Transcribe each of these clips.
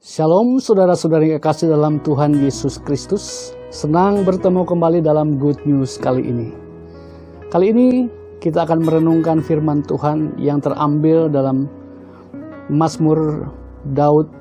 Shalom saudara-saudari yang kasih dalam Tuhan Yesus Kristus. Senang bertemu kembali dalam Good News kali ini. Kali ini kita akan merenungkan firman Tuhan yang terambil dalam Mazmur Daud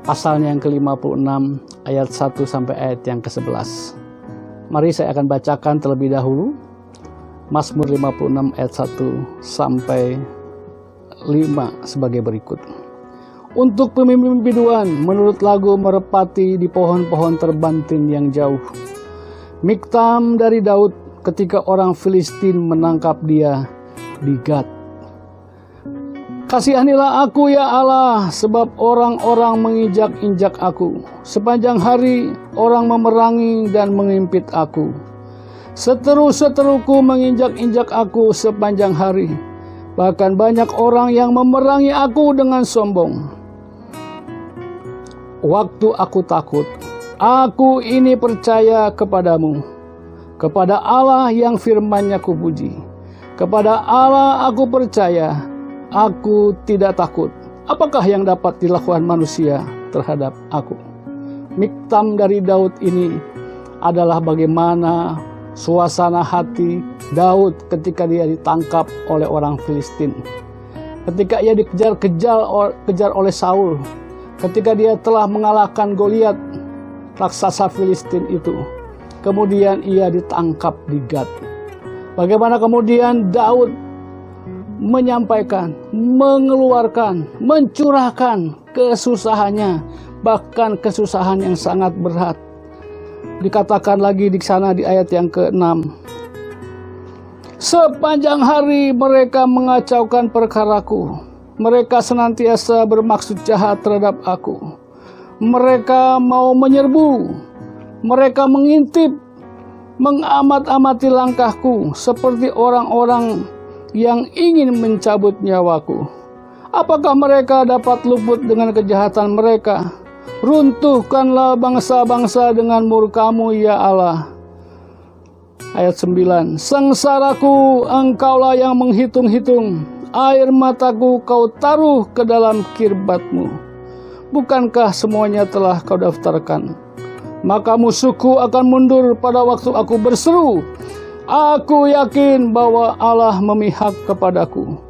pasalnya yang ke-56 ayat 1 sampai ayat yang ke-11. Mari saya akan bacakan terlebih dahulu Mazmur 56 ayat 1 sampai 5 sebagai berikut. Untuk pemimpin biduan, menurut lagu merepati di pohon-pohon terbantin yang jauh. Miktam dari Daud ketika orang Filistin menangkap dia di Gat. Kasihanilah aku ya Allah, sebab orang-orang menginjak-injak aku. Sepanjang hari orang memerangi dan mengimpit aku. Seteru-seteruku menginjak-injak aku sepanjang hari. Bahkan banyak orang yang memerangi aku dengan sombong. Waktu aku takut, aku ini percaya kepadamu, kepada Allah yang firman-Nya kupuji. Kepada Allah aku percaya, aku tidak takut. Apakah yang dapat dilakukan manusia terhadap aku? Miktam dari Daud ini adalah bagaimana suasana hati Daud ketika dia ditangkap oleh orang Filistin. Ketika ia dikejar oleh Saul. Ketika dia telah mengalahkan Goliat, raksasa Filistin itu. Kemudian ia ditangkap di Gat. Bagaimana kemudian Daud menyampaikan, mengeluarkan, mencurahkan kesusahannya, bahkan kesusahan yang sangat berat. Dikatakan lagi di sana di ayat yang ke-6. Sepanjang hari mereka mengacaukan perkaraku. Mereka senantiasa bermaksud jahat terhadap aku. Mereka mau menyerbu. Mereka mengintip, mengamat-amati langkahku seperti orang-orang yang ingin mencabut nyawaku. Apakah mereka dapat luput dengan kejahatan mereka? Runtuhkanlah bangsa-bangsa dengan murka-Mu ya Allah. Ayat 9. Sengsaraku engkaulah yang menghitung-hitung. Air mataku kau taruh ke dalam kirbat-Mu. Bukankah semuanya telah kau daftarkan? Maka musuhku akan mundur pada waktu aku berseru. Aku yakin bahwa Allah memihak kepadaku.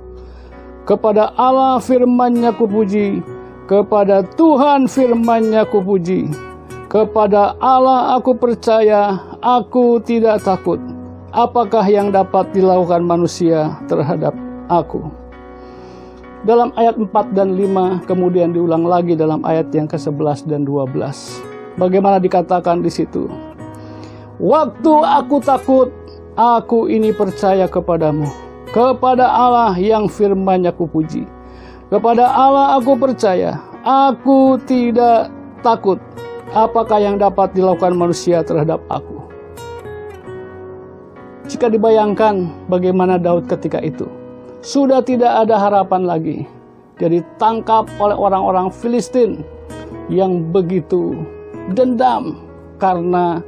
Kepada Allah firman-Nya kupuji. Kepada Tuhan firman-Nya kupuji. Kepada Allah aku percaya, aku tidak takut. Apakah yang dapat dilakukan manusia terhadap aku? Dalam ayat 4 dan 5 kemudian diulang lagi dalam ayat yang ke-11 dan 12. Bagaimana dikatakan di situ? Waktu aku takut, aku ini percaya kepadamu. Kepada Allah yang firman-Nya kupuji. Kepada Allah aku percaya, aku tidak takut. Apakah yang dapat dilakukan manusia terhadap aku? Jika dibayangkan bagaimana Daud ketika itu, sudah tidak ada harapan lagi. Dia ditangkap oleh orang-orang Filistin yang begitu dendam karena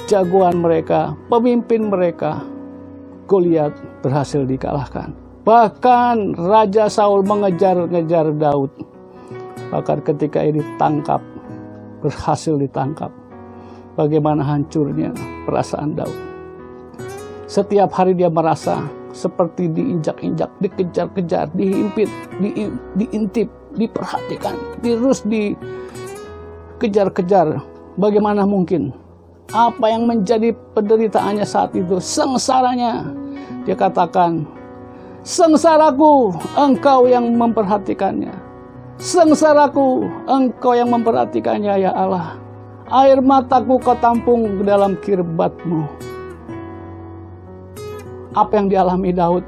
jagoan mereka, pemimpin mereka, Goliat berhasil dikalahkan. Bahkan Raja Saul mengejar-ngejar Daud. Bahkan ketika ini ditangkap, berhasil ditangkap. Bagaimana hancurnya perasaan Daud. Setiap hari dia merasa seperti diinjak-injak, dikejar-kejar, dihimpit, diintip, diperhatikan, terus dikejar-kejar. Bagaimana mungkin? Apa yang menjadi penderitaannya saat itu? Sengsaranya. Dia katakan, sengsaraku, engkau yang memperhatikannya. Sengsaraku, engkau yang memperhatikannya ya Allah. Air mataku kau tampung ke dalam kirbat-Mu. Apa yang dialami Daud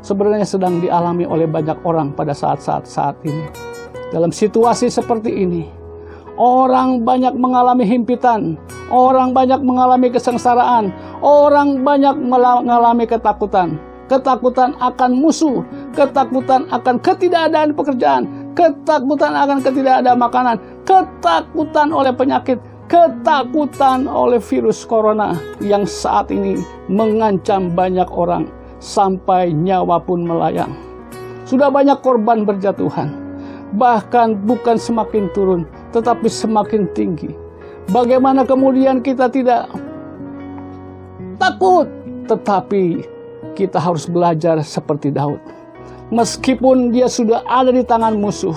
sebenarnya sedang dialami oleh banyak orang pada saat ini. Dalam situasi seperti ini, orang banyak mengalami himpitan, orang banyak mengalami kesengsaraan, orang banyak mengalami ketakutan. Ketakutan akan musuh, ketakutan akan ketidakadaan pekerjaan, ketakutan akan ketidakadaan makanan, ketakutan oleh penyakit, ketakutan oleh virus corona yang saat ini mengancam banyak orang sampai nyawa pun melayang. Sudah banyak korban berjatuhan. bahkan bukan semakin turun, tetapi semakin tinggi. Bagaimana kemudian kita tidak takut, tetapi kita harus belajar seperti Daud. Meskipun dia sudah ada di tangan musuh,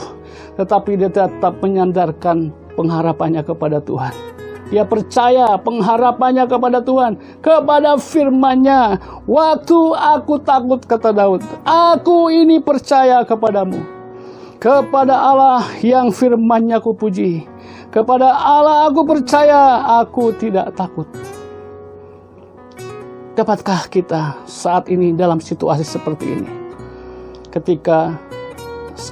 tetapi dia tetap menyandarkan pengharapannya kepada Tuhan. Dia percaya pengharapannya kepada Tuhan, kepada firman-Nya. Waktu aku takut, kata Daud, aku ini percaya kepadamu. Kepada Allah yang firman-Nya ku puji. Kepada Allah aku percaya, aku tidak takut. Dapatkah kita saat ini dalam situasi seperti ini? Ketika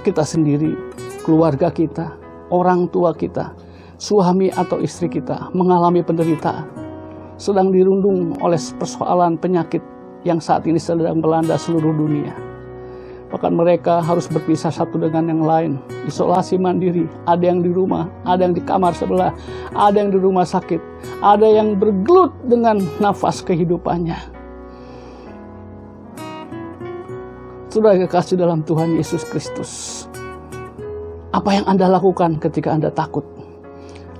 kita sendiri, keluarga kita, orang tua kita, suami atau istri kita mengalami penderitaan, sedang dirundung oleh persoalan penyakit yang saat ini sedang melanda seluruh dunia. Bahkan mereka harus berpisah satu dengan yang lain, isolasi mandiri, ada yang di rumah, ada yang di kamar sebelah, ada yang di rumah sakit, ada yang bergelut dengan nafas kehidupannya. Saudara kekasih dalam Tuhan Yesus Kristus, apa yang Anda lakukan ketika Anda takut?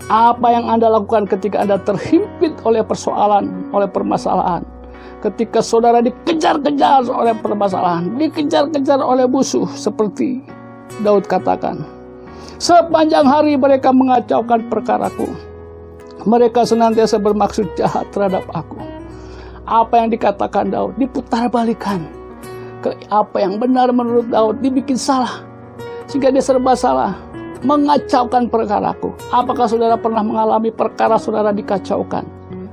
Apa yang Anda lakukan ketika Anda terhimpit oleh persoalan, oleh permasalahan? Ketika saudara dikejar-kejar oleh permasalahan, dikejar-kejar oleh musuh, seperti Daud katakan, sepanjang hari mereka mengacaukan perkaraku. Mereka senantiasa bermaksud jahat terhadap aku. Apa yang dikatakan Daud diputarbalikan. Apa yang benar menurut Daud dibikin salah, sehingga dia serba salah, mengacaukan perkaraku. Apakah saudara pernah mengalami perkara saudara dikacaukan?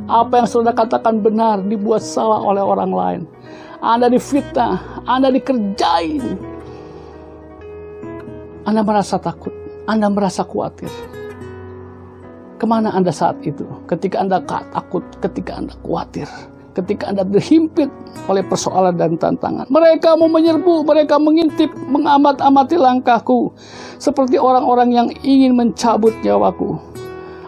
Apa yang saudara katakan benar dibuat salah oleh orang lain? Anda difitnah, Anda dikerjain. Anda merasa takut, Anda merasa khawatir. Kemana Anda saat itu? Ketika Anda takut, ketika Anda khawatir, ketika Anda terhimpit oleh persoalan dan tantangan. Mereka mau menyerbu, mereka mengintip, mengamat-amati langkahku, seperti orang-orang yang ingin mencabut nyawaku.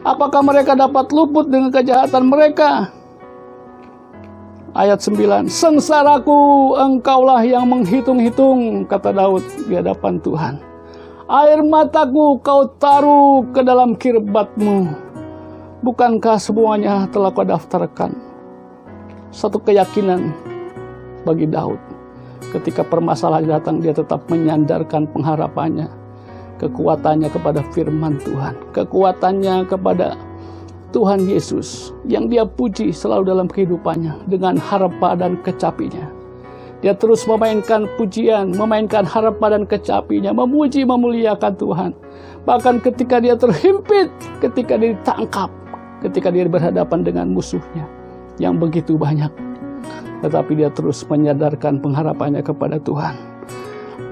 Apakah mereka dapat luput dengan kejahatan mereka? Ayat 9, sengsaraku engkaulah yang menghitung-hitung, kata Daud di hadapan Tuhan. Air mataku kau taruh ke dalam kirbatmu. Bukankah semuanya telah kau daftarkan? Satu keyakinan bagi Daud. Ketika permasalahan datang, dia tetap menyandarkan pengharapannya, kekuatannya kepada firman Tuhan, kekuatannya kepada Tuhan Yesus yang dia puji selalu dalam kehidupannya dengan harapan dan kecapinya. Dia terus memainkan pujian, memainkan harapan dan kecapinya, memuji, memuliakan Tuhan. Bahkan ketika dia terhimpit, ketika dia ditangkap, ketika dia berhadapan dengan musuhnya yang begitu banyak, tetapi dia terus menyadarkan pengharapannya kepada Tuhan.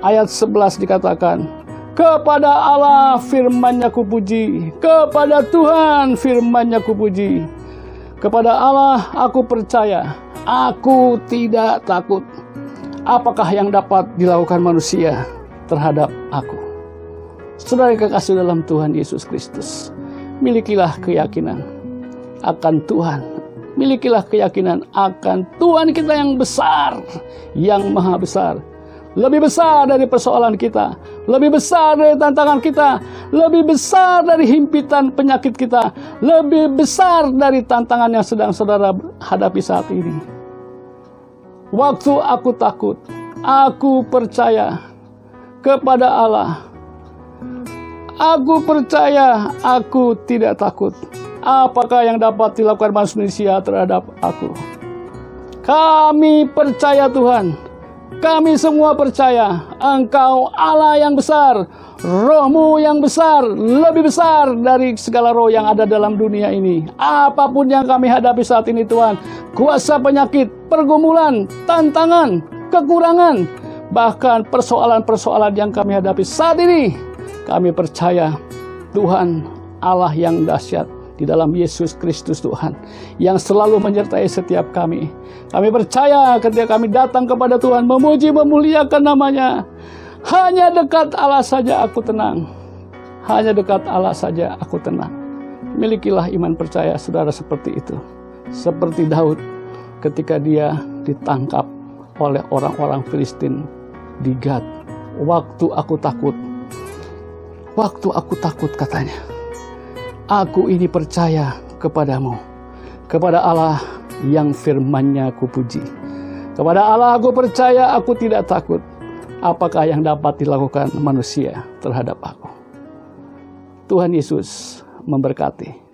Ayat 11 dikatakan, kepada Allah firman-Nya kupuji, kepada Tuhan firman-Nya kupuji. Kepada Allah aku percaya, aku tidak takut. Apakah yang dapat dilakukan manusia terhadap aku? Saudara kekasih dalam Tuhan Yesus Kristus, milikilah keyakinan akan Tuhan. Milikilah keyakinan akan Tuhan kita yang besar, yang maha besar. Lebih besar dari persoalan kita, lebih besar dari tantangan kita, lebih besar dari himpitan penyakit kita, lebih besar dari tantangan yang sedang saudara hadapi saat ini. Waktu aku takut, aku percaya kepada Allah. Aku percaya, aku tidak takut. Apakah yang dapat dilakukan manusia terhadap aku? Kami percaya Tuhan. Kami semua percaya Engkau Allah yang besar, Roh-Mu yang besar, lebih besar dari segala roh yang ada dalam dunia ini. Apapun yang kami hadapi saat ini Tuhan, kuasa penyakit, pergumulan, tantangan, kekurangan, bahkan persoalan-persoalan yang kami hadapi saat ini, kami percaya Tuhan Allah yang dahsyat di dalam Yesus Kristus Tuhan, yang selalu menyertai setiap kami. Kami percaya ketika kami datang kepada Tuhan, memuji, memuliakan namanya, hanya dekat Allah saja aku tenang. Hanya dekat Allah saja aku tenang. Milikilah iman percaya saudara seperti itu. Seperti Daud ketika dia ditangkap oleh orang-orang Filistin di Gat. Waktu aku takut, waktu aku takut katanya, aku ini percaya kepadamu, kepada Allah yang firman-Nya aku puji. Kepada Allah aku percaya, aku tidak takut. Apakah yang dapat dilakukan manusia terhadap aku? Tuhan Yesus memberkati.